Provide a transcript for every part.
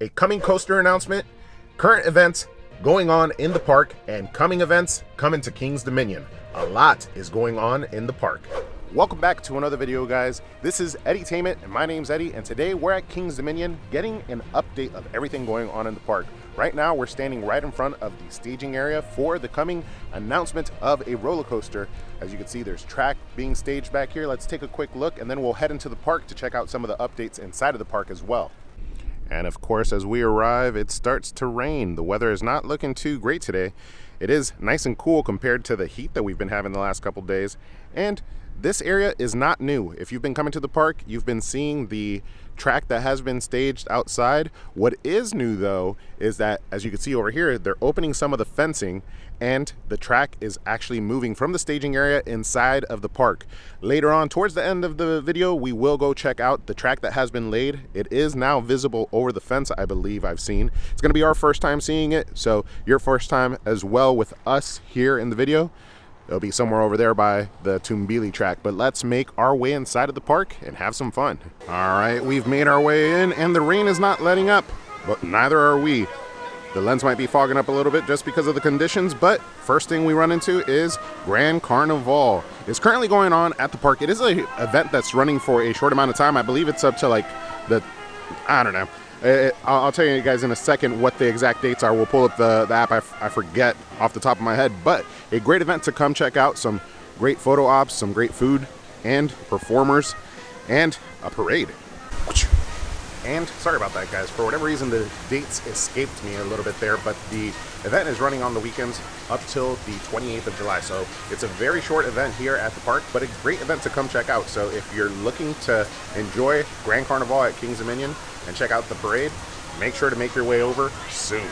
a coming coaster announcement, current events going on in the park, and coming events coming to King's Dominion. A lot is going on in the park. Welcome back to another video, guys. This is Eddie-tainment, and my name's Eddie, and today we're at King's Dominion getting an update of everything going on in the park. Right now, we're standing right in front of the staging area for the coming announcement of a roller coaster. As you can see, there's track being staged back here. Let's take a quick look, and then we'll head into the park to check out some of the updates inside of the park as well. And of course, as we arrive, it starts to rain. The weather is not looking too great today. It is nice and cool compared to the heat that we've been having the last couple days. And this area is not new. If you've been coming to the park, you've been seeing the track that has been staged outside. What is new though is that, as you can see over here, they're opening some of the fencing and the track is actually moving from the staging area inside of the park. Later on, towards the end of the video, we will go check out the track that has been laid. It is now visible over the fence, I believe I've seen. It's gonna be our first time seeing it, so your first time as well with us here in the video. It'll be somewhere over there by the Tumbili track, but let's make our way inside of the park and have some fun. All right, we've made our way in and the rain is not letting up, but neither are we. The lens might be fogging up a little bit just because of the conditions, but first thing we run into is Grand Carnival. It's currently going on at the park. It is an event that's running for a short amount of time. I believe it's up to like I don't know. I'll tell you guys in a second what the exact dates are. We'll pull up the app. I forget off the top of my head, but a great event to come check out. Some great photo ops, some great food and performers, and a parade. And sorry about that, guys. For whatever reason, the dates escaped me a little bit there, but the event is running on the weekends up till the 28th of July. So it's a very short event here at the park, but a great event to come check out. So if you're looking to enjoy Grand Carnival at King's Dominion and check out the parade, make sure to make your way over soon.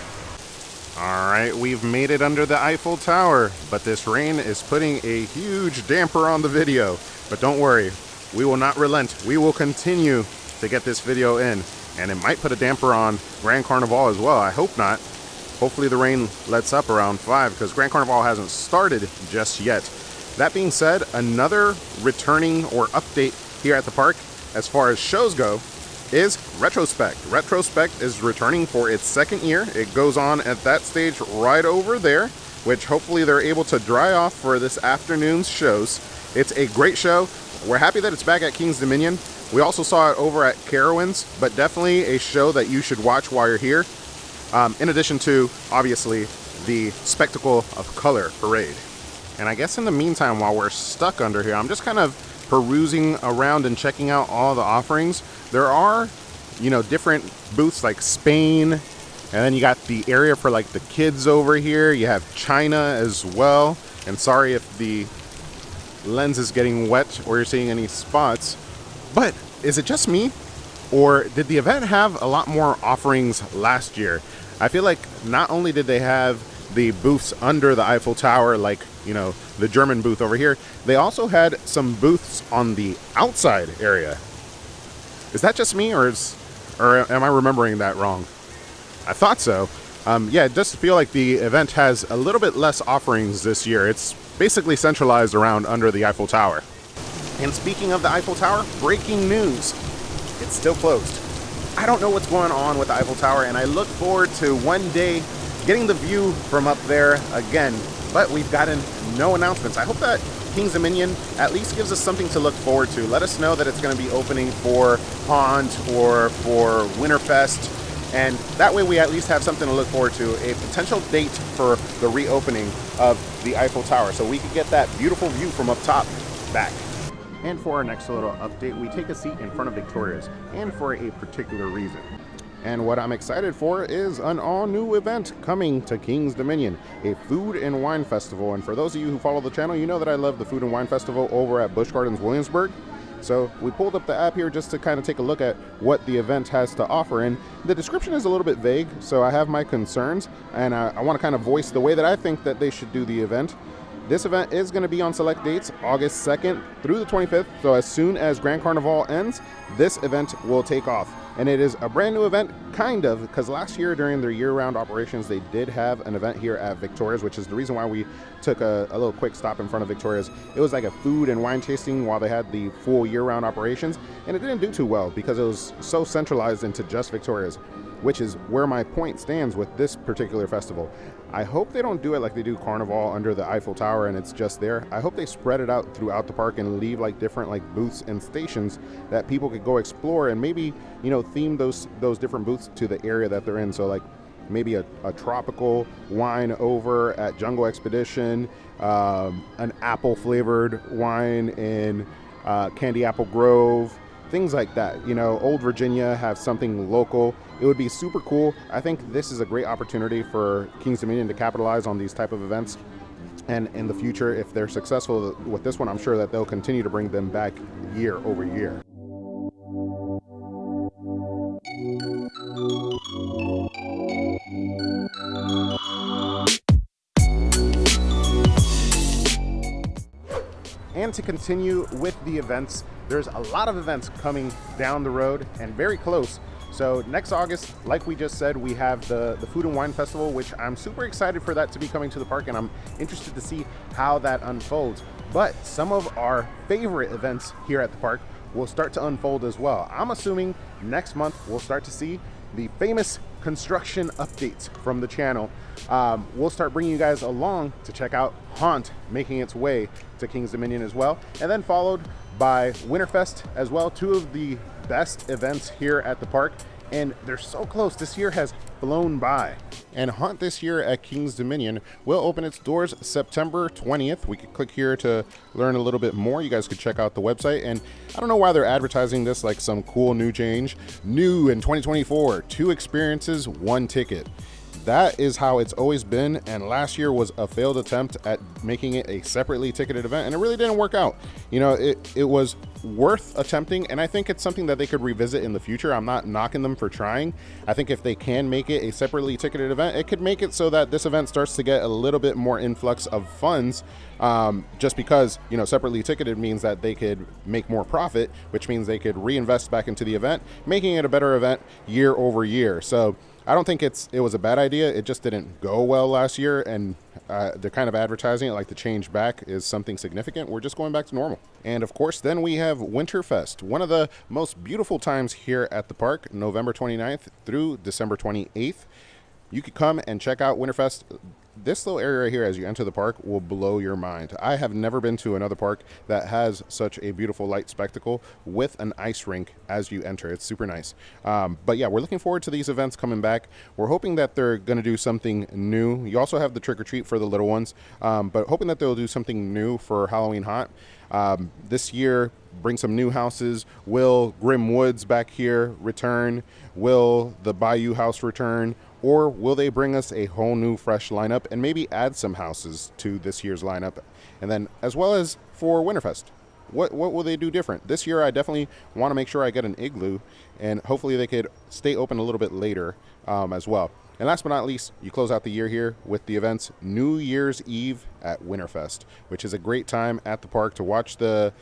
All right, we've made it under the Eiffel Tower, but this rain is putting a huge damper on the video. But don't worry, we will not relent. We will continue to get this video in, and it might put a damper on Grand Carnival as well. I hope not. Hopefully the rain lets up around 5 because Grand Carnival hasn't started just yet. That being said, another returning or update here at the park as far as shows go is Retrospect. Retrospect is returning for its second year. It goes on at that stage right over there, which hopefully they're able to dry off for this afternoon's shows. It's a great show. We're happy that it's back at King's Dominion. We also saw it over at Carowinds, but definitely a show that you should watch while you're here. In addition to, obviously, the Spectacle of Color parade. And I guess in the meantime, while we're stuck under here, I'm just kind of perusing around and checking out all the offerings. There are, different booths like Spain, and then you got the area for like the kids over here. You have China as well. And sorry if the lens is getting wet or you're seeing any spots. But is it just me, or did the event have a lot more offerings last year? I feel like not only did they have the booths under the Eiffel Tower, like, the German booth over here, they also had some booths on the outside area. Is that just me, or am I remembering that wrong? I thought so. Yeah, it does feel like the event has a little bit less offerings this year. It's basically centralized around under the Eiffel Tower. And speaking of the Eiffel Tower, breaking news. It's still closed. I don't know what's going on with the Eiffel Tower, and I look forward to one day getting the view from up there again, but we've gotten no announcements. I hope that King's Dominion at least gives us something to look forward to. Let us know that it's going to be opening for Haunt or for Winterfest, and that way we at least have something to look forward to, a potential date for the reopening of the Eiffel Tower, so we can get that beautiful view from up top back. And for our next little update, we take a seat in front of Victoria's, and for a particular reason. And what I'm excited for is an all-new event coming to King's Dominion, a food and wine festival. And for those of you who follow the channel, you know that I love the food and wine festival over at Busch Gardens Williamsburg. So we pulled up the app here just to kind of take a look at what the event has to offer. And the description is a little bit vague, so I have my concerns, and I want to kind of voice the way that I think that they should do the event. This event is going to be on select dates, August 2nd through the 25th. So as soon as Grand Carnival ends, this event will take off. And it is a brand new event, kind of, because last year during their year-round operations, they did have an event here at Victoria's, which is the reason why we took a little quick stop in front of Victoria's. It was like a food and wine tasting while they had the full year-round operations, and it didn't do too well because it was so centralized into just Victoria's. which is where my point stands with this particular festival. I hope they don't do it like they do Carnival under the Eiffel Tower and it's just there. I hope they spread it out throughout the park and leave like different like booths and stations that people could go explore, and maybe, you know, theme those different booths to the area that they're in. So like maybe a tropical wine over at Jungle Expedition, an apple flavored wine in Candy Apple Grove, things like that. You know, Old Virginia have something local. It would be super cool. I think this is a great opportunity for Kings Dominion to capitalize on these type of events. And in the future, if they're successful with this one, I'm sure that they'll continue to bring them back year over year. And to continue with the events, there's a lot of events coming down the road and very close. So next August, like we just said, we have the Food and Wine Festival, which I'm super excited for that to be coming to the park, and I'm interested to see how that unfolds. But some of our favorite events here at the park will start to unfold as well. I'm assuming next month we'll start to see the famous construction updates from the channel. We'll start bringing you guys along to check out Haunt making its way to Kings Dominion as well, and then followed by Winterfest as well, two of the best events here at the park, and they're so close. This year has flown by. And Haunt this year at Kings Dominion will open its doors September 20th. We could click here to learn a little bit more. You guys could check out the website. And I don't know why they're advertising this like some cool new change. New in 2024, 2 experiences, 1 ticket. That is how it's always been, and last year was a failed attempt at making it a separately ticketed event, and it really didn't work out. You know, it was worth attempting, and I think it's something that they could revisit in the future. I'm not knocking them for trying. I think if they can make it a separately ticketed event, it could make it so that this event starts to get a little bit more influx of funds, just because, you know, separately ticketed means that they could make more profit, which means they could reinvest back into the event, making it a better event year over year. So I don't think it was a bad idea. It just didn't go well last year, and they're kind of advertising it like the change back is something significant. We're just going back to normal. And of course, then we have Winterfest, one of the most beautiful times here at the park, November 29th through December 28th. You could come and check out Winterfest. This little area right here as you enter the park will blow your mind. I have never been to another park that has such a beautiful light spectacle with an ice rink as you enter. It's super nice. But yeah, we're looking forward to these events coming back. We're hoping that they're going to do something new. You also have the trick or treat for the little ones, but hoping that they'll do something new for Halloween Haunt. This year, bring some new houses. Will Grim Woods back here return? Will the Bayou House return? Or will they bring us a whole new fresh lineup and maybe add some houses to this year's lineup? And then as well as for Winterfest, what will they do different? This year I definitely want to make sure I get an igloo, and hopefully they could stay open a little bit later as well. And last but not least, you close out the year here with the events New Year's Eve at Winterfest, which is a great time at the park to watch the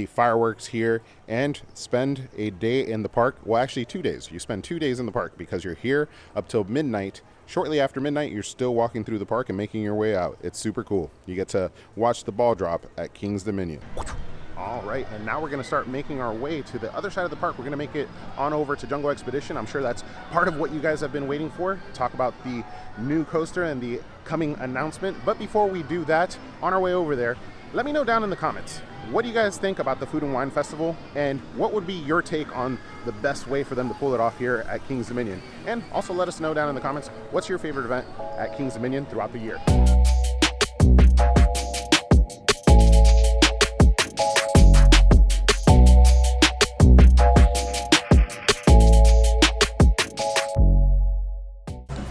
fireworks here and spend a day in the park. Well, actually 2 days. You spend 2 days in the park because you're here up till midnight. Shortly after midnight, you're still walking through the park and making your way out. It's super cool. You get to watch the ball drop at Kings Dominion. All right, and now we're going to start making our way to the other side of the park. We're going to make it on over to Jungle Expedition. I'm sure that's part of what you guys have been waiting for. Talk about the new coaster and the coming announcement. But before we do that, on our way over there, let me know down in the comments, what do you guys think about the Food and Wine Festival, and what would be your take on the best way for them to pull it off here at Kings Dominion? And also let us know down in the comments, what's your favorite event at Kings Dominion throughout the year?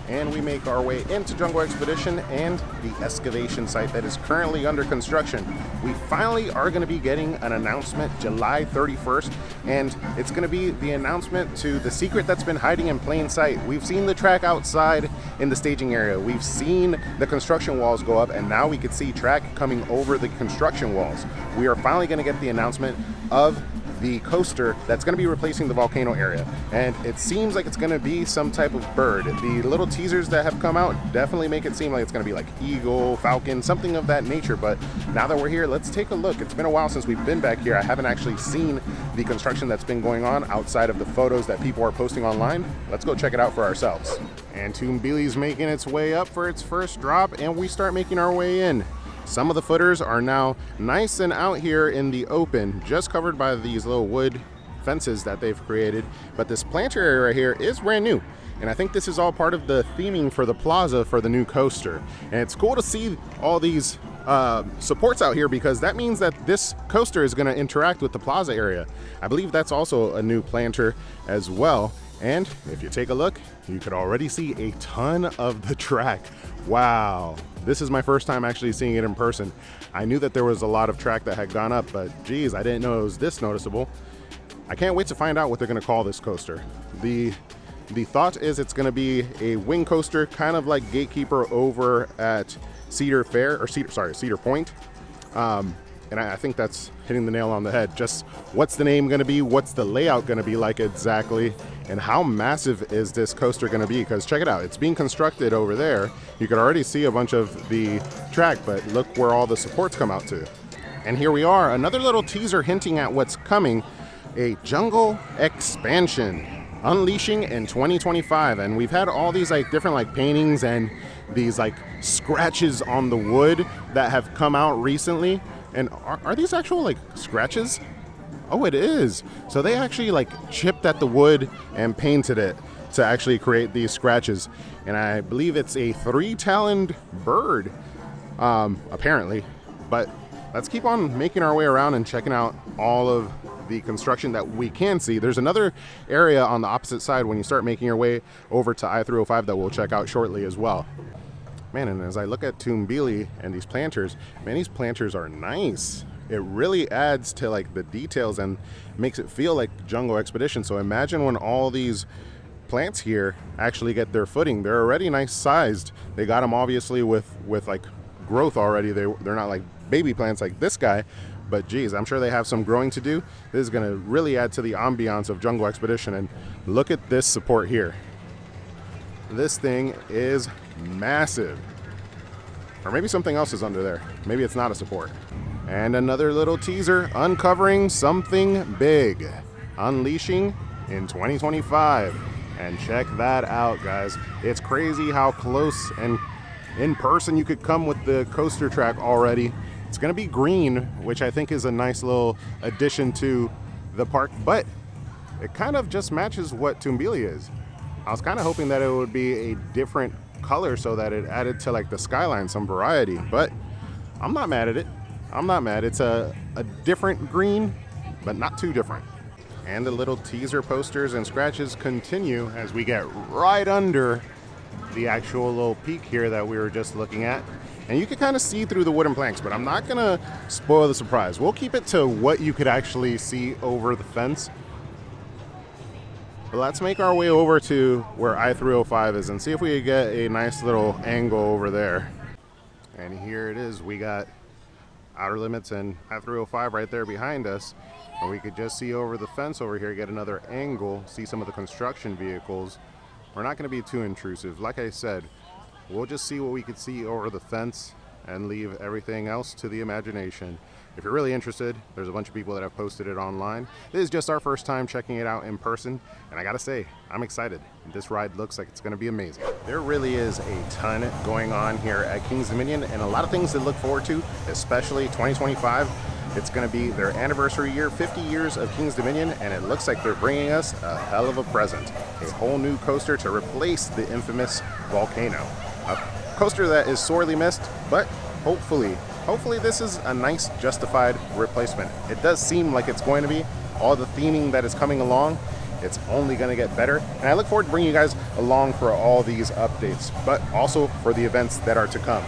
And we make our way into Jungle Expedition and the excavation site that is currently under construction. We finally are going to be getting an announcement July 31st, and it's going to be the announcement to the secret that's been hiding in plain sight. We've seen the track outside in the staging area. We've seen the construction walls go up, and now we could see track coming over the construction walls. We are finally going to get the announcement of the coaster that's going to be replacing the volcano area, and it seems like it's going to be some type of bird. The little teasers that have come out definitely make it seem like it's going to be like eagle, falcon, something of that nature. But now that we're here, let's take a look. It's been a while since we've been back here. I haven't actually seen the construction that's been going on outside of the photos that people are posting online. Let's go check it out for ourselves. And Toonbilly's making its way up for its first drop, and we start making our way in. Some of the footers are now nice and out here in the open, just covered by these little wood fences that they've created. But this planter area right here is brand new. And I think this is all part of the theming for the plaza for the new coaster. And it's cool to see all these supports out here, because that means that this coaster is going to interact with the plaza area. I believe that's also a new planter as well. And if you take a look, you could already see a ton of the track. Wow, this is my first time actually seeing it in person. I knew that there was a lot of track that had gone up, but geez, I didn't know it was this noticeable. I can't wait to find out what they're gonna call this coaster. The thought is it's gonna be a wing coaster, kind of like Gatekeeper over at Cedar Point. And I think that's hitting the nail on the head. Just what's the name gonna be? What's the layout gonna be like exactly? And how massive is this coaster gonna be? Because check it out, it's being constructed over there. You can already see a bunch of the track, but look where all the supports come out to. And here we are, another little teaser hinting at what's coming, a jungle expansion, unleashing in 2025. And we've had all these like different like paintings and these like scratches on the wood that have come out recently. And are these actual like scratches? Oh, it is. So they actually like chipped at the wood and painted it to actually create these scratches. And I believe it's a 3-taloned bird, apparently. But let's keep on making our way around and checking out all of the construction that we can see. There's another area on the opposite side when you start making your way over to I-305 that we'll check out shortly as well. Man, and as I look at Toonbilly and these planters, man, these planters are nice. It really adds to like the details and makes it feel like Jungle Expedition. So imagine when all these plants here actually get their footing. They're already nice sized. They got them obviously with like growth already. They're not like baby plants like this guy, but geez, I'm sure they have some growing to do. This is gonna really add to the ambiance of Jungle Expedition. And look at this support here. This thing is massive. Or maybe something else is under there. Maybe it's not a support. And another little teaser, uncovering something big, unleashing in 2025. And check that out, guys. It's crazy how close and in person you could come with the coaster track already. It's gonna be green, which I think is a nice little addition to the park, but it kind of just matches what Toonbilly is. I was kind of hoping that it would be a different color so that it added to like the skyline some variety, but I'm not mad at it. I'm not mad. It's a different green, but not too different. And the little teaser posters and scratches continue as we get right under the actual little peak here that we were just looking at. And you can kind of see through the wooden planks, but I'm not gonna spoil the surprise. We'll keep it to what you could actually see over the fence. But let's make our way over to where I-305 is and see if we can get a nice little angle over there. And here it is. We got Outer Limits and I-305 right there behind us. And we could just see over the fence over here, get another angle, see some of the construction vehicles. We're not going to be too intrusive. Like I said, we'll just see what we could see over the fence and leave everything else to the imagination. If you're really interested, there's a bunch of people that have posted it online. This is just our first time checking it out in person, and I gotta say, I'm excited. This ride looks like it's gonna be amazing. There really is a ton going on here at Kings Dominion, and a lot of things to look forward to, especially 2025. It's gonna be their anniversary year, 50 years of Kings Dominion, and it looks like they're bringing us a hell of a present. A whole new coaster to replace the infamous Volcano. A coaster that is sorely missed, but hopefully this is a nice justified replacement. It does seem like it's going to be. All the theming that is coming along, it's only going to get better. And I look forward to bringing you guys along for all these updates, but also for the events that are to come.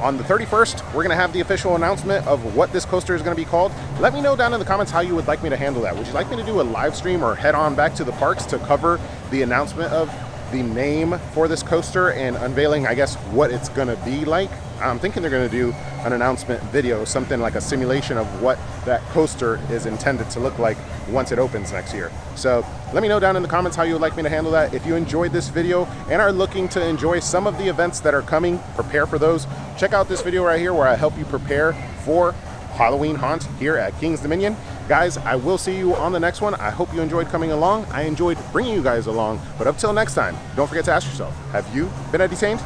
On the 31st, we're going to have the official announcement of what this coaster is going to be called. Let me know down in the comments how you would like me to handle that. Would you like me to do a live stream or head on back to the parks to cover the announcement of the name for this coaster and unveiling, I guess, what it's gonna be like. I'm thinking they're gonna do an announcement video, something like a simulation of what that coaster is intended to look like once it opens next year. So let me know down in the comments how you would like me to handle that. If you enjoyed this video and are looking to enjoy some of the events that are coming, prepare for those, check out this video right here where I help you prepare for Halloween Haunt here at King's Dominion. Guys, I will see you on the next one. I hope you enjoyed coming along. I enjoyed bringing you guys along. But up till next time, don't forget to ask yourself, have you been entertained?